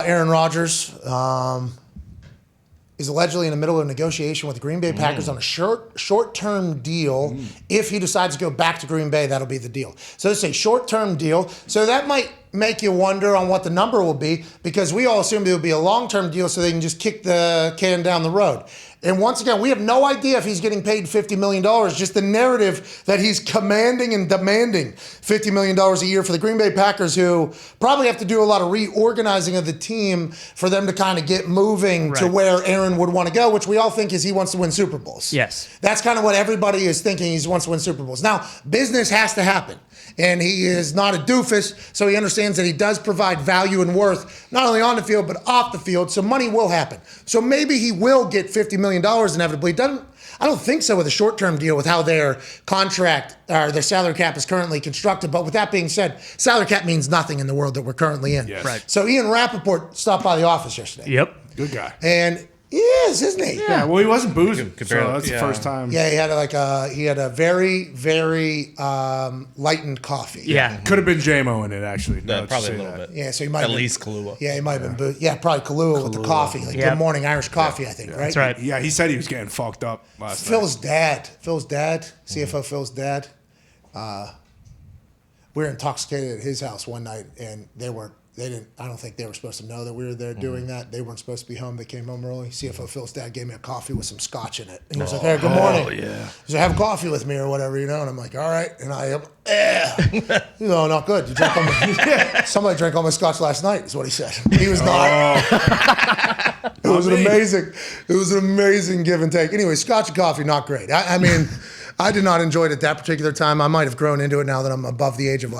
Aaron Rodgers is allegedly in the middle of a negotiation with the Green Bay Packers on a short-term deal. If he decides to go back to Green Bay, that'll be the deal. So it's a short-term deal. So that might make you wonder on what the number will be, because we all assumed it would be a long-term deal so they can just kick the can down the road. And once again, we have no idea if he's getting paid $50 million, just the narrative that he's commanding and demanding $50 million a year for the Green Bay Packers, who probably have to do a lot of reorganizing of the team for them to kind of get moving to where Aaron would want to go, which we all think is he wants to win Super Bowls. Yes. That's kind of what everybody is thinking. He wants to win Super Bowls. Now, business has to happen. And he is not a doofus, so he understands that he does provide value and worth, not only on the field, but off the field, so money will happen. So maybe he will get $50 million inevitably. I don't think so with a short-term deal with how their contract or their salary cap is currently constructed. But with that being said, salary cap means nothing in the world that we're currently in. Yes. Right. So Ian Rapoport stopped by the office yesterday. Yep. Good guy. And he is, isn't he? Yeah, well, he wasn't boozing, so Compare- that's the yeah. first time. Yeah, he had a very, very lightened coffee. Yeah. Could have been J-Mo in it, actually. Yeah, now that you probably a say little that. bit. Yeah, so he might At have been, least Kahlua. Yeah, he might have been. Probably Kahlua with the coffee. Like Yep. Good Morning Irish Coffee, I think, right? That's right. Yeah, he said he was getting fucked up last night. Phil's dad, CFO Phil's dad, we were intoxicated at his house one night, and I don't think they were supposed to know that we were there doing that. They weren't supposed to be home. They came home early. CFO Phil's dad gave me a coffee with some scotch in it. And he was like, hey, good morning. Oh, yeah. He said, have coffee with me or whatever, And I'm like, all right. And not good. You drank all my, somebody drank all my scotch last night is what he said. He was not. It was an amazing give and take. Anyway, scotch and coffee, not great. I mean, I did not enjoy it at that particular time. I might have grown into it now that I'm above the age of,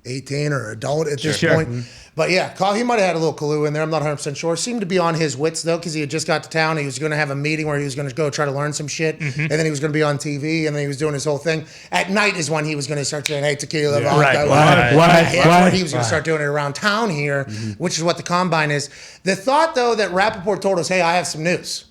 18 or adult at this point. But yeah, he might have had a little Kahlua in there. I'm not 100% sure. Seemed to be on his wits, though, because he had just got to town. He was going to have a meeting where he was going to go try to learn some shit. And then he was going to be on TV, and then he was doing his whole thing. At night is when he was going to start saying, hey, tequila, vodka. What? He was going to start doing it around town here, which is what the combine is. The thought, though, that Rapoport told us, hey, I have some news.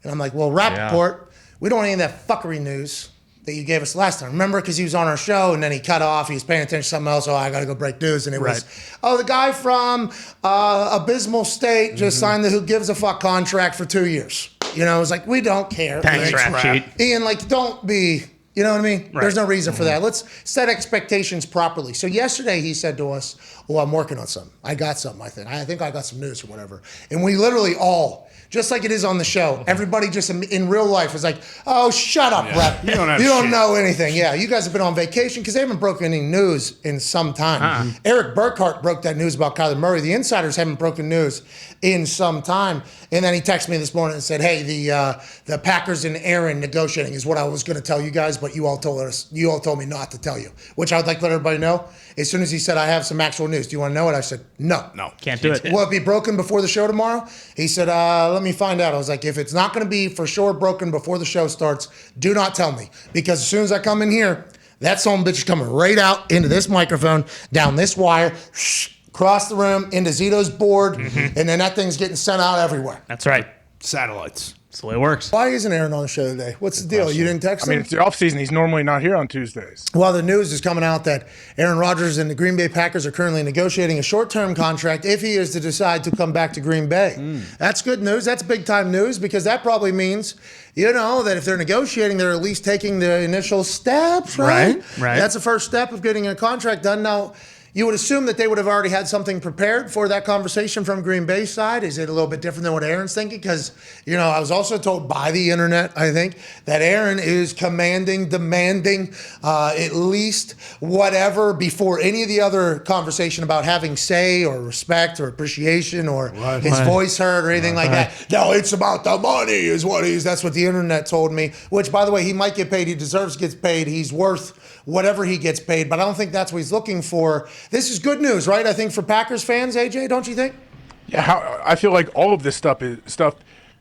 And I'm like, well, Rapoport, we don't want any of that fuckery news that you gave us last time. Remember, because he was on our show and then he cut off. He was paying attention to something else. Oh, I got to go break news. And it was, the guy from Abysmal State just signed the Who Gives a Fuck contract for 2 years. It was like, we don't care. Thanks, rap sheet. Ian, don't be, you know what I mean? Right. There's no reason for that. Let's set expectations properly. So yesterday he said to us, I'm working on something. I got something, I think. I think I got some news or whatever. And we literally all, just like it is on the show, everybody just in real life is like, oh, shut up, Rep. You don't know anything. Yeah, you guys have been on vacation because they haven't broken any news in some time. Eric Burkhart broke that news about Kyler Murray. The insiders haven't broken news in some time. And then he texted me this morning and said, hey, the Packers and Aaron negotiating is what I was going to tell you guys, but you all told me not to tell you, which I would like to let everybody know. As soon as he said, I have some actual news. Do you want to know it? I said, no. Can't do it. Will it be broken before the show tomorrow? He said, let me find out. I was like, if it's not going to be for sure broken before the show starts, do not tell me. Because as soon as I come in here, that son of a bitch is coming right out into this microphone, down this wire, across the room, into Zito's board, and then that thing's getting sent out everywhere. That's right. Satellites. That's the way it works. Why isn't Aaron on the show today? What's the deal? You didn't text him? It's the offseason. He's normally not here on Tuesdays. Well, the news is coming out that Aaron Rodgers and the Green Bay Packers are currently negotiating a short-term contract if he is to decide to come back to Green Bay. That's good news. That's big-time news because that probably means, that if they're negotiating, they're at least taking the initial steps, right? Right. That's the first step of getting a contract done. Now, you would assume that they would have already had something prepared for that conversation from Green Bay's side. Is it a little bit different than what Aaron's thinking? Because, I was also told by the internet, I think, that Aaron is demanding at least whatever before any of the other conversation about having say or respect or appreciation or his voice heard or anything like that. No, it's about the money that's what the internet told me, which, by the way, he might get paid. He deserves to get paid. He's worth whatever he gets paid, but I don't think that's what he's looking for. This is good news, right? I think for Packers fans, AJ, don't you think? Yeah, I feel like all of this stuff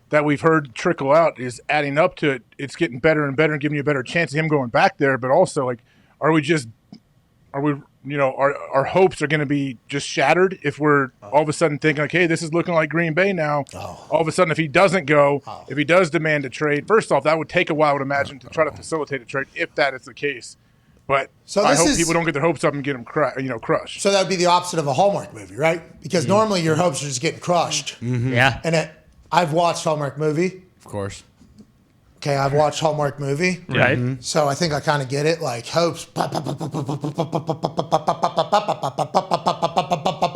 that we've heard trickle out is adding up to it. It's getting better and better and giving you a better chance of him going back there. But also, our hopes are going to be just shattered if we're all of a sudden thinking, okay, this is looking like Green Bay now. All of a sudden, if he doesn't go, if he does demand a trade, first off, that would take a while, I would imagine, to try to facilitate a trade if that is the case. But So I this hope is- people don't get their hopes up and get them crushed. So that would be the opposite of a Hallmark movie, right? Because normally your hopes are just getting crushed. Yeah. And I've watched Hallmark movie. Of course. Okay, I've watched Hallmark movie. Right. So I think I kind of get it. Like hopes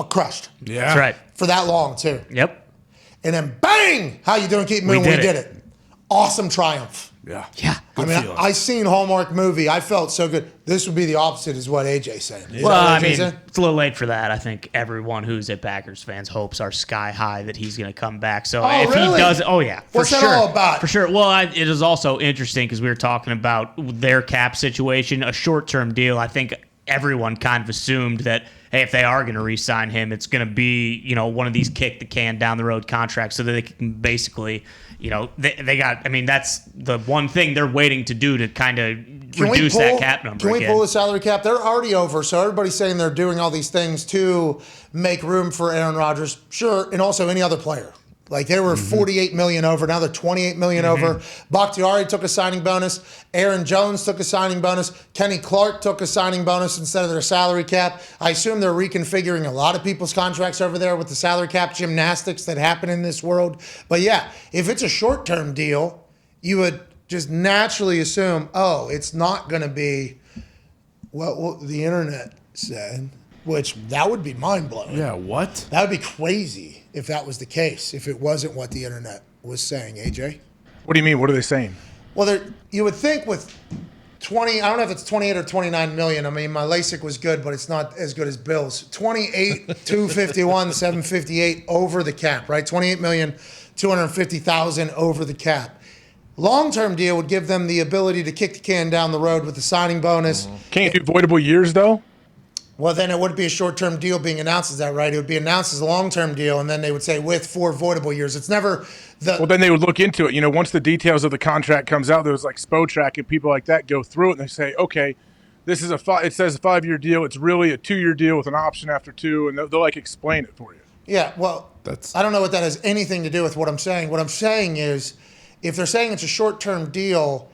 crushed Yeah. That's right. for that long too. Yep. And then bang, how you doing? Keep moving. We did did it. it. Awesome triumph. Yeah. Yeah. I mean, feeling. I seen Hallmark movie. I felt so good. This would be the opposite, is what AJ's saying. Is Well, that I what AJ's mean, saying? it's a little late for that. I think everyone who's a Packers fans hopes are sky high that he's going to come back. So if really? he does, oh yeah, for What's that sure, all about? For sure. Well, it is also interesting because we were talking about their cap situation, a short-term deal. I think everyone kind of assumed that, hey, if they are going to re-sign him, it's going to be, one of these kick the can down the road contracts so that they can basically, they got. I mean, that's the one thing they're waiting to do to kind of reduce that cap number. Can we again. pull the salary cap? They're already over, so everybody's saying they're doing all these things to make room for Aaron Rodgers. Sure, and also any other player. Like they were 48 million over, now they're 28 million over. Bakhtiari took a signing bonus. Aaron Jones took a signing bonus. Kenny Clark took a signing bonus instead of their salary cap. I assume they're reconfiguring a lot of people's contracts over there with the salary cap gymnastics that happen in this world. But yeah, if it's a short-term deal, you would just naturally assume, oh, it's not going to be what the internet said, which that would be mind-blowing. Yeah, what? That would be crazy if that was the case, if it wasn't what the internet was saying, AJ. What do you mean? What are they saying? Well, you would think with 20, I don't know if it's 28 or 29 million. I mean, my LASIK was good, but it's not as good as Bill's. 28, 251, 758 over the cap, right? 28 million, 250,000 over the cap. Long-term deal would give them the ability to kick the can down the road with the signing bonus. Can't you do voidable years though? Well, then it wouldn't be a short-term deal being announced as that, right? It would be announced as a long-term deal, and then they would say with 4 voidable years. It's never the. Well, then they would look into it. Once the details of the contract comes out, there's like SPO-Track and people like that go through it and they say, okay, this is it says a 5-year deal. It's really a 2-year deal with an option after 2, and they'll like explain it for you. Yeah, well, That's- I don't know what that has anything to do with what I'm saying. What I'm saying is, if they're saying it's a short-term deal,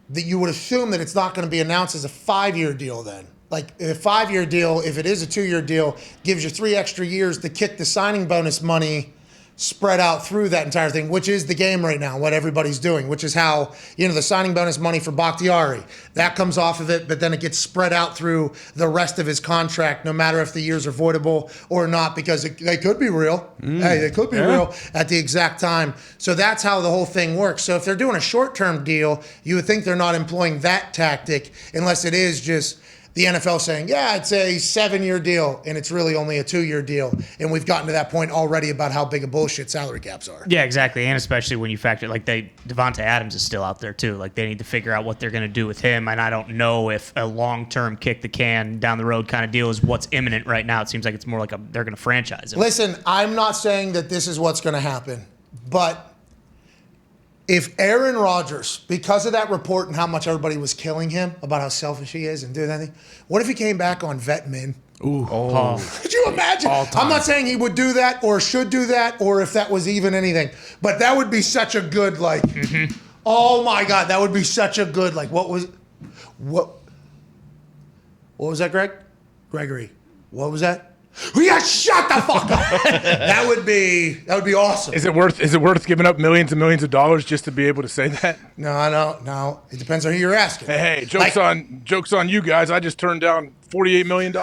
that you would assume that it's not going to be announced as a 5-year deal then. Like a 5-year deal, if it is a 2-year deal, gives you 3 extra years to kick the signing bonus money spread out through that entire thing, which is the game right now, what everybody's doing, which is how, the signing bonus money for Bakhtiari, that comes off of it, but then it gets spread out through the rest of his contract, no matter if the years are voidable or not, because they could be real. Hey, they could be real at the exact time. So that's how the whole thing works. So if they're doing a short-term deal, you would think they're not employing that tactic unless it is just the NFL saying, yeah, it's a 7-year deal, and it's really only a 2-year deal. And we've gotten to that point already about how big a bullshit salary caps are. Yeah, exactly, and especially when you factor Devontae Adams is still out there too. Like they need to figure out what they're going to do with him, and I don't know if a long-term kick the can down the road kind of deal is what's imminent right now. It seems like it's more like they're going to franchise him. Listen, I'm not saying that this is what's going to happen, but if Aaron Rodgers, because of that report and how much everybody was killing him about how selfish he is and doing that thing, what if he came back on vet min? Ooh. Could you imagine? I'm not saying he would do that or should do that or if that was even anything, but that would be such a good, oh my God, that would be such a good, what was that, Gregory? What was that? Yeah, shut the fuck up. That would be awesome. Is it worth giving up millions and millions of dollars just to be able to say that? No. It depends on who you're asking. Hey, jokes on you guys. I just turned down $48 million.